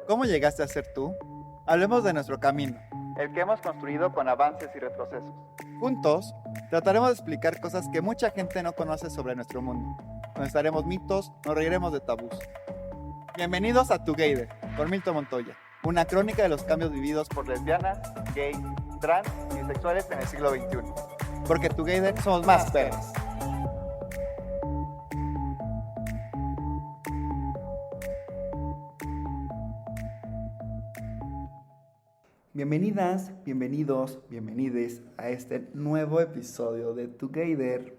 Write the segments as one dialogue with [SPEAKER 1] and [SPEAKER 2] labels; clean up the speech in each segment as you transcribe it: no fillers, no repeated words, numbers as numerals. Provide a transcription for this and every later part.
[SPEAKER 1] ¿Cómo llegaste a ser tú? Hablemos de nuestro camino, el que hemos construido con avances y retrocesos. Juntos, trataremos de explicar cosas que mucha gente no conoce sobre nuestro mundo. Conoceremos mitos, nos reiremos de tabús. Bienvenidos a Together, con Milton Montoya, una crónica de los cambios vividos por lesbianas, gays, trans y bisexuales en el siglo XXI. Porque Together somos más perros. Bienvenidas, bienvenidos, bienvenides a este nuevo episodio de Together.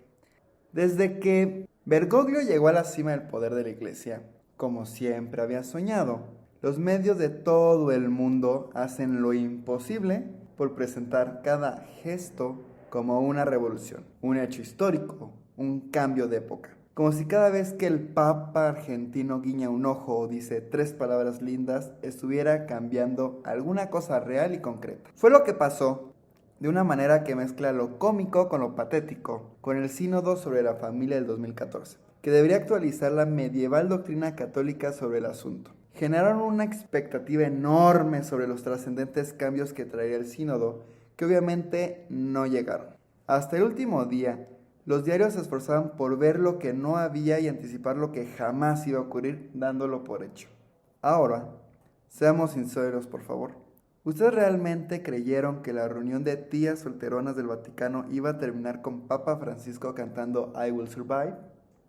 [SPEAKER 1] Desde que Bergoglio llegó a la cima del poder de la iglesia, como siempre había soñado, los medios de todo el mundo hacen lo imposible por presentar cada gesto como una revolución, un hecho histórico, un cambio de época. Como si cada vez que el Papa argentino guiña un ojo o dice 3 palabras lindas, estuviera cambiando alguna cosa real y concreta. Fue lo que pasó de una manera que mezcla lo cómico con lo patético, con el sínodo sobre la familia del 2014, que debería actualizar la medieval doctrina católica sobre el asunto. Generaron una expectativa enorme sobre los trascendentes cambios que traería el sínodo, que obviamente no llegaron. Hasta el último día, los diarios se esforzaban por ver lo que no había y anticipar lo que jamás iba a ocurrir, dándolo por hecho. Ahora, seamos sinceros, por favor. ¿Ustedes realmente creyeron que la reunión de tías solteronas del Vaticano iba a terminar con Papa Francisco cantando I Will Survive?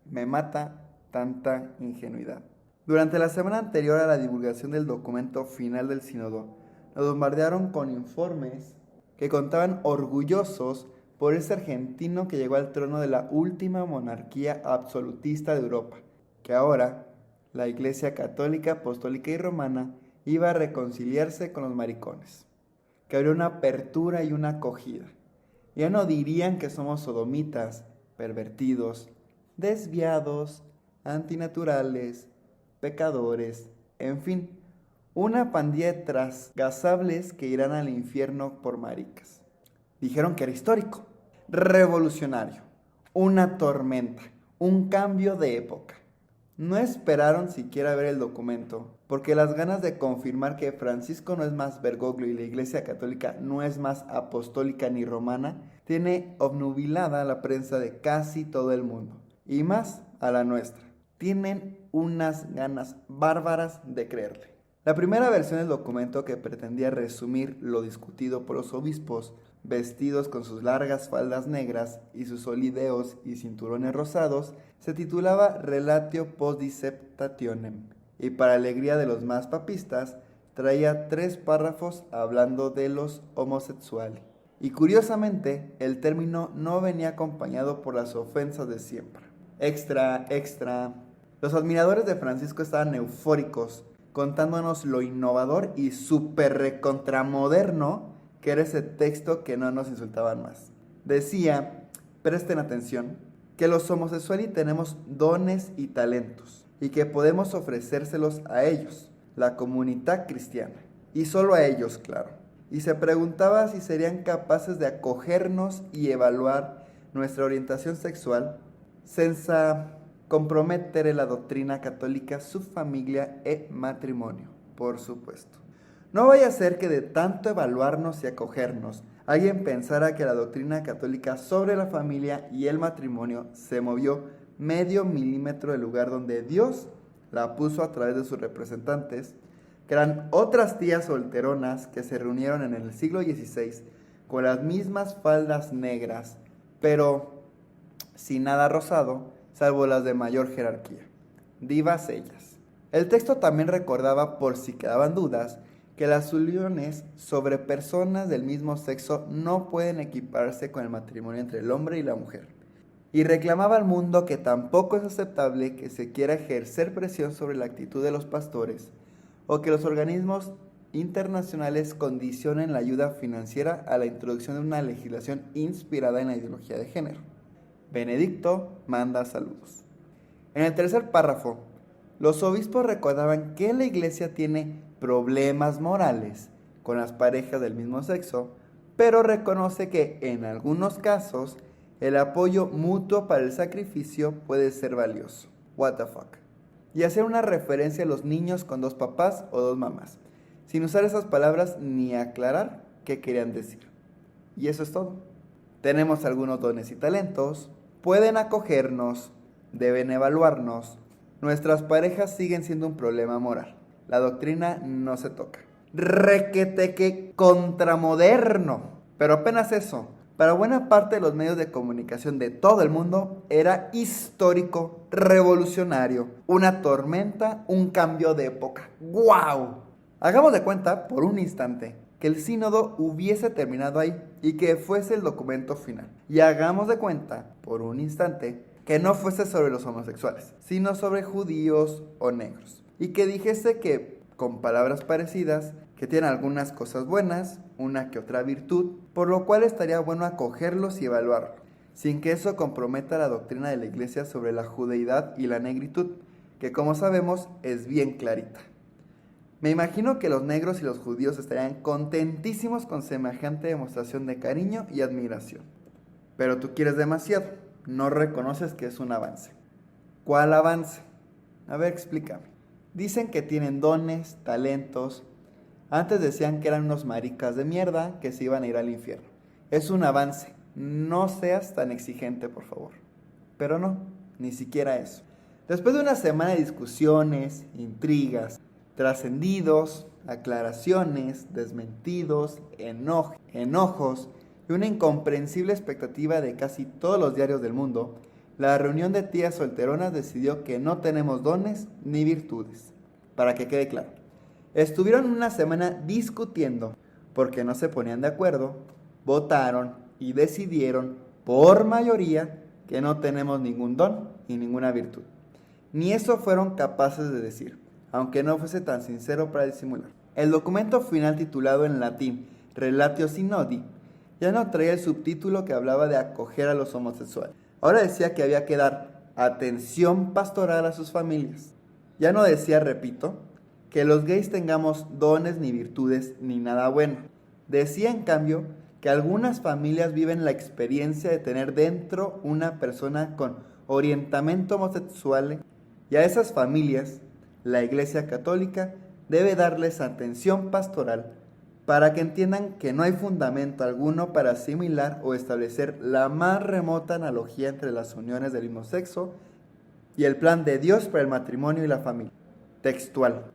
[SPEAKER 1] Me mata tanta ingenuidad. Durante la semana anterior a la divulgación del documento final del sínodo, nos bombardearon con informes que contaban orgullosos por ese argentino que llegó al trono de la última monarquía absolutista de Europa, que ahora la Iglesia Católica, Apostólica y Romana iba a reconciliarse con los maricones, que habría una apertura y una acogida. Ya no dirían que somos sodomitas, pervertidos, desviados, antinaturales, pecadores, en fin, una pandilla de trasgasables que irán al infierno por maricas. Dijeron que era histórico, revolucionario, una tormenta, un cambio de época. No esperaron siquiera ver el documento, porque las ganas de confirmar que Francisco no es más Bergoglio y la Iglesia Católica no es más apostólica ni romana, tiene obnubilada la prensa de casi todo el mundo, y más a la nuestra. Tienen unas ganas bárbaras de creerle. La primera versión del documento, que pretendía resumir lo discutido por los obispos, vestidos con sus largas faldas negras y sus olideos y cinturones rosados, se titulaba Relatio Post Disceptationem, y para alegría de los más papistas, traía 3 párrafos hablando de los homosexuales. Y curiosamente, el término no venía acompañado por las ofensas de siempre. Extra, extra. Los admiradores de Francisco estaban eufóricos, contándonos lo innovador y súper recontramoderno que era ese texto, que no nos insultaban más. Decía, presten atención, que los homosexuales tenemos dones y talentos, y que podemos ofrecérselos a ellos, la comunidad cristiana, y solo a ellos, claro. Y se preguntaba si serían capaces de acogernos y evaluar nuestra orientación sexual, senza comprometer la doctrina católica, su familia e matrimonio, por supuesto. No vaya a ser que de tanto evaluarnos y acogernos, alguien pensara que la doctrina católica sobre la familia y el matrimonio se movió medio milímetro del lugar donde Dios la puso a través de sus representantes, que eran otras tías solteronas que se reunieron en el siglo XVI con las mismas faldas negras, pero sin nada rosado, salvo las de mayor jerarquía. Divas ellas. El texto también recordaba, por si quedaban dudas, que las uniones sobre personas del mismo sexo no pueden equiparse con el matrimonio entre el hombre y la mujer. Y reclamaba al mundo que tampoco es aceptable que se quiera ejercer presión sobre la actitud de los pastores, o que los organismos internacionales condicionen la ayuda financiera a la introducción de una legislación inspirada en la ideología de género. Benedicto manda saludos. En el tercer párrafo, los obispos recordaban que la iglesia tiene problemas morales con las parejas del mismo sexo, pero reconoce que en algunos casos el apoyo mutuo para el sacrificio puede ser valioso. What the fuck. y hacer una referencia a los niños con 2 papás o 2 mamás, sin usar esas palabras ni aclarar qué querían decir. Y eso es todo. Tenemos algunos dones y talentos, pueden acogernos, deben evaluarnos. Nuestras parejas siguen siendo un problema moral. La doctrina no se toca. Requete que contramoderno. Pero apenas eso. Para buena parte de los medios de comunicación de todo el mundo era histórico, revolucionario, una tormenta, un cambio de época. ¡Guau! Hagamos de cuenta, por un instante, que el sínodo hubiese terminado ahí y que fuese el documento final. Y hagamos de cuenta, por un instante, que no fuese sobre los homosexuales, sino sobre judíos o negros. Y que dijese que, con palabras parecidas, que tienen algunas cosas buenas, una que otra virtud, por lo cual estaría bueno acogerlos y evaluarlos, sin que eso comprometa la doctrina de la Iglesia sobre la judeidad y la negritud, que como sabemos es bien clarita. Me imagino que los negros y los judíos estarían contentísimos con semejante demostración de cariño y admiración. Pero tú quieres demasiado, no reconoces que es un avance. ¿Cuál avance? A ver, explícame. Dicen que tienen dones, talentos. Antes decían que eran unos maricas de mierda que se iban a ir al infierno. Es un avance. No seas tan exigente, por favor. Pero no, ni siquiera eso. Después de una semana de discusiones, intrigas, trascendidos, aclaraciones, desmentidos, enojos y una incomprensible expectativa de casi todos los diarios del mundo, la reunión de tías solteronas decidió que no tenemos dones ni virtudes. Para que quede claro, estuvieron una semana discutiendo porque no se ponían de acuerdo, votaron y decidieron por mayoría que no tenemos ningún don y ninguna virtud. Ni eso fueron capaces de decir, aunque no fuese tan sincero para disimular. El documento final, titulado en latín Relatio Synodi, ya no traía el subtítulo que hablaba de acoger a los homosexuales. Ahora decía que había que dar atención pastoral a sus familias. Ya no decía, repito, que los gays tengamos dones ni virtudes ni nada bueno. Decía, en cambio, que algunas familias viven la experiencia de tener dentro una persona con orientamiento homosexual, y a esas familias la Iglesia Católica debe darles atención pastoral para que entiendan que no hay fundamento alguno para asimilar o establecer la más remota analogía entre las uniones del mismo sexo y el plan de Dios para el matrimonio y la familia. Textual,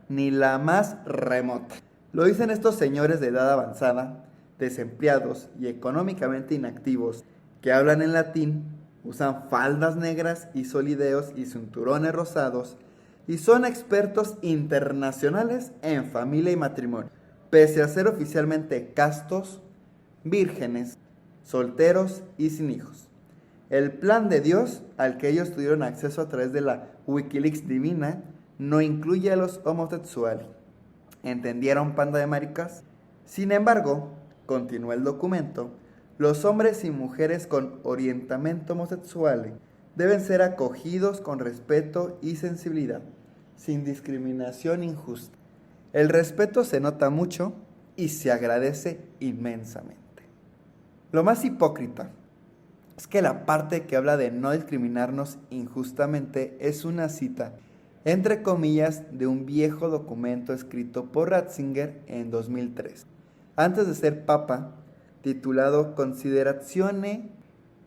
[SPEAKER 1] ni la más remota. Lo dicen estos señores de edad avanzada, desempleados y económicamente inactivos, que hablan en latín, usan faldas negras y solideos y cinturones rosados, y son expertos internacionales en familia y matrimonio, pese a ser oficialmente castos, vírgenes, solteros y sin hijos. El plan de Dios, al que ellos tuvieron acceso a través de la Wikileaks divina, no incluye a los homosexuales. ¿Entendieron, panda de maricas? Sin embargo, continúa el documento, los hombres y mujeres con orientamiento homosexual deben ser acogidos con respeto y sensibilidad, sin discriminación injusta. El respeto se nota mucho y se agradece inmensamente. Lo más hipócrita es que la parte que habla de no discriminarnos injustamente es una cita, entre comillas, de un viejo documento escrito por Ratzinger en 2003, antes de ser papa, titulado Considerazione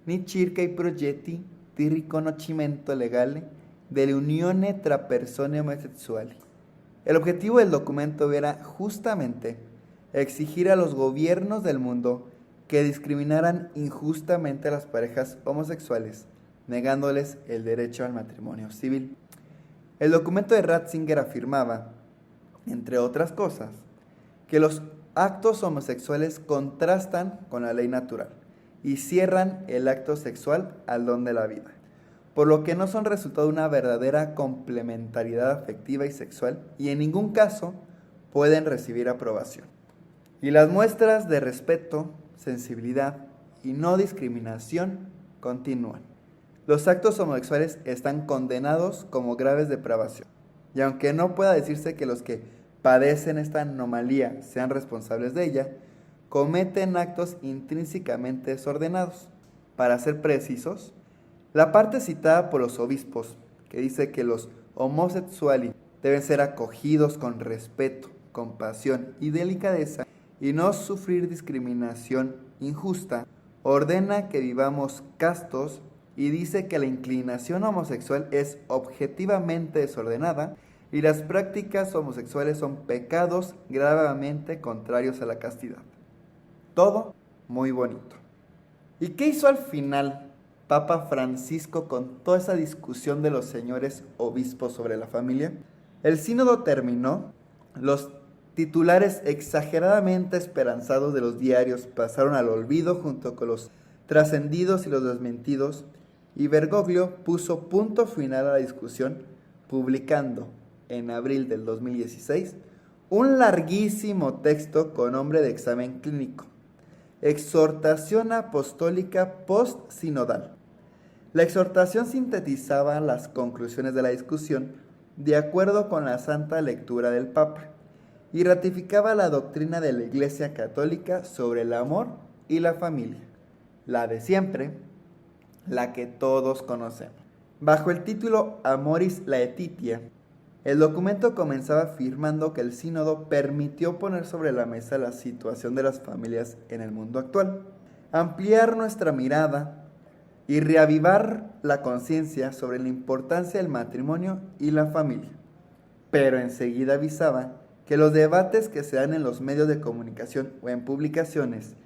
[SPEAKER 1] ni circa i progetti di riconoscimento legale delle unioni tra persone omosessuali. El objetivo del documento era justamente exigir a los gobiernos del mundo que discriminaran injustamente a las parejas homosexuales, negándoles el derecho al matrimonio civil. El documento de Ratzinger afirmaba, entre otras cosas, que los actos homosexuales contrastan con la ley natural y cierran el acto sexual al don de la vida, por lo que no son resultado de una verdadera complementariedad afectiva y sexual y en ningún caso pueden recibir aprobación. Y las muestras de respeto, sensibilidad y no discriminación continúan. Los actos homosexuales están condenados como graves depravación, y aunque no pueda decirse que los que padecen esta anomalía sean responsables de ella, cometen actos intrínsecamente desordenados. Para ser precisos, la parte citada por los obispos, que dice que los homosexuales deben ser acogidos con respeto, compasión y delicadeza y no sufrir discriminación injusta, ordena que vivamos castos y dice que la inclinación homosexual es objetivamente desordenada y las prácticas homosexuales son pecados gravemente contrarios a la castidad. Todo muy bonito. ¿Y qué hizo al final Papa Francisco con toda esa discusión de los señores obispos sobre la familia? El sínodo terminó, los titulares exageradamente esperanzados de los diarios pasaron al olvido junto con los trascendidos y los desmentidos, y Bergoglio puso punto final a la discusión publicando en abril del 2016 un larguísimo texto con nombre de examen clínico, Exhortación Apostólica Post-Sinodal. La exhortación sintetizaba las conclusiones de la discusión de acuerdo con la santa lectura del Papa y ratificaba la doctrina de la Iglesia Católica sobre el amor y la familia, la de siempre, la que todos conocemos. Bajo el título Amoris Laetitia, el documento comenzaba afirmando que el sínodo permitió poner sobre la mesa la situación de las familias en el mundo actual, ampliar nuestra mirada y reavivar la conciencia sobre la importancia del matrimonio y la familia. Pero enseguida avisaba que los debates que se dan en los medios de comunicación o en publicaciones,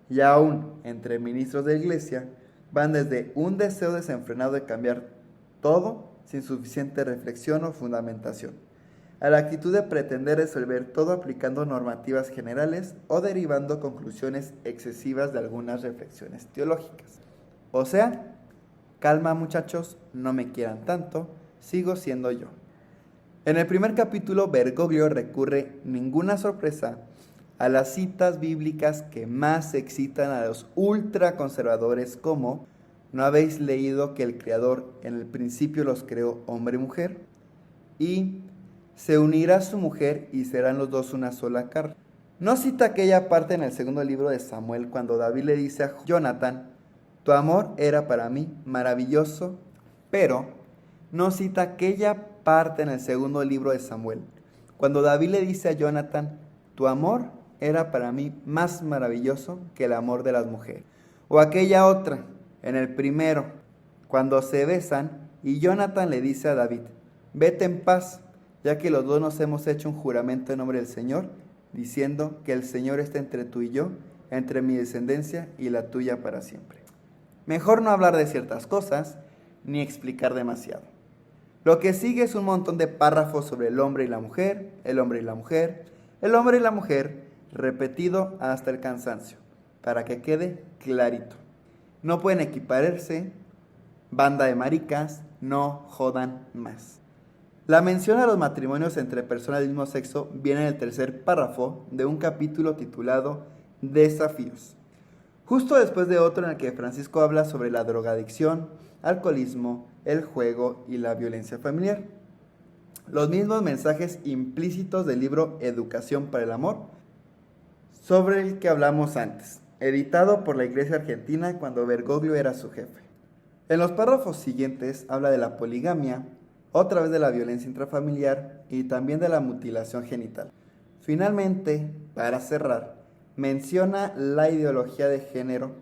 [SPEAKER 1] y aún entre ministros de la Iglesia, van desde un deseo desenfrenado de cambiar todo sin suficiente reflexión o fundamentación, a la actitud de pretender resolver todo aplicando normativas generales o derivando conclusiones excesivas de algunas reflexiones teológicas. O sea, calma muchachos, no me quieran tanto, sigo siendo yo. En el primer capítulo, Bergoglio recurre, ninguna sorpresa, a las citas bíblicas que más excitan a los ultraconservadores como: ¿no habéis leído que el Creador en el principio los creó hombre y mujer? Y se unirá su mujer y serán los dos una sola carne. No cita aquella parte en el segundo libro de Samuel cuando David le dice a Jonatán: tu amor era para mí maravilloso, pero no cita aquella parte en el segundo libro de Samuel cuando David le dice a Jonatán: tu amor era para mí más maravilloso que el amor de las mujeres. O aquella otra en el primero, cuando se besan y Jonatán le dice a David: vete en paz, ya que los dos nos hemos hecho un juramento en nombre del Señor, diciendo que el Señor está entre tú y yo, entre mi descendencia y la tuya para siempre. Mejor no hablar de ciertas cosas, ni explicar demasiado. Lo que sigue es un montón de párrafos sobre el hombre y la mujer, el hombre y la mujer, el hombre y la mujer, repetido hasta el cansancio, para que quede clarito. No pueden equipararse, banda de maricas, no jodan más. La mención a los matrimonios entre personas del mismo sexo viene en el tercer párrafo de un capítulo titulado Desafíos, justo después de otro en el que Francisco habla sobre la drogadicción, alcoholismo, el juego y la violencia familiar. Los mismos mensajes implícitos del libro Educación para el Amor, sobre el que hablamos antes, editado por la Iglesia Argentina cuando Bergoglio era su jefe. En los párrafos siguientes habla de la poligamia, otra vez de la violencia intrafamiliar y también de la mutilación genital. Finalmente, para cerrar, menciona la ideología de género,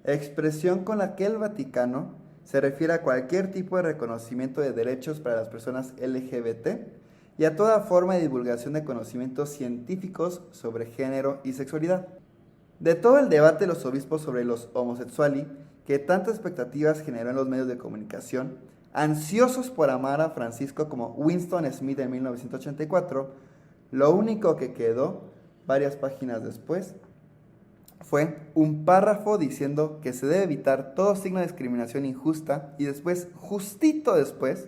[SPEAKER 1] expresión con la que el Vaticano se refiere a cualquier tipo de reconocimiento de derechos para las personas LGBT y a toda forma de divulgación de conocimientos científicos sobre género y sexualidad. De todo el debate de los obispos sobre los homosexuali, que tantas expectativas generó en los medios de comunicación, ansiosos por amar a Francisco como Winston Smith en 1984, lo único que quedó, varias páginas después, fue un párrafo diciendo que se debe evitar todo signo de discriminación injusta y después, justito después,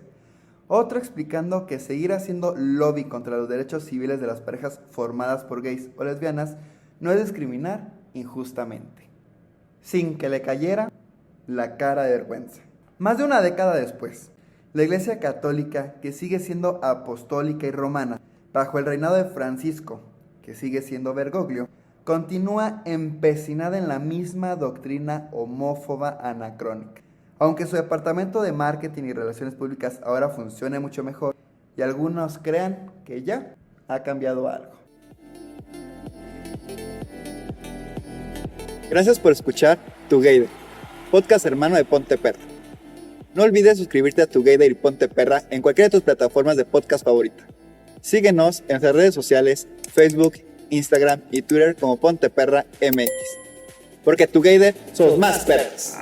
[SPEAKER 1] otro explicando que seguir haciendo lobby contra los derechos civiles de las parejas formadas por gays o lesbianas no es discriminar injustamente, sin que le cayera la cara de vergüenza. Más de una década después, la Iglesia Católica, que sigue siendo apostólica y romana, bajo el reinado de Francisco, que sigue siendo Bergoglio, continúa empecinada en la misma doctrina homófoba anacrónica. Aunque su departamento de marketing y relaciones públicas ahora funcione mucho mejor, y algunos crean que ya ha cambiado algo. Gracias por escuchar Together, podcast hermano de Ponte Perra. No olvides suscribirte a Together y Ponte Perra en cualquiera de tus plataformas de podcast favorita. Síguenos en nuestras redes sociales, Facebook, Instagram y Twitter como Ponte Perra MX. Porque Together somos más perras.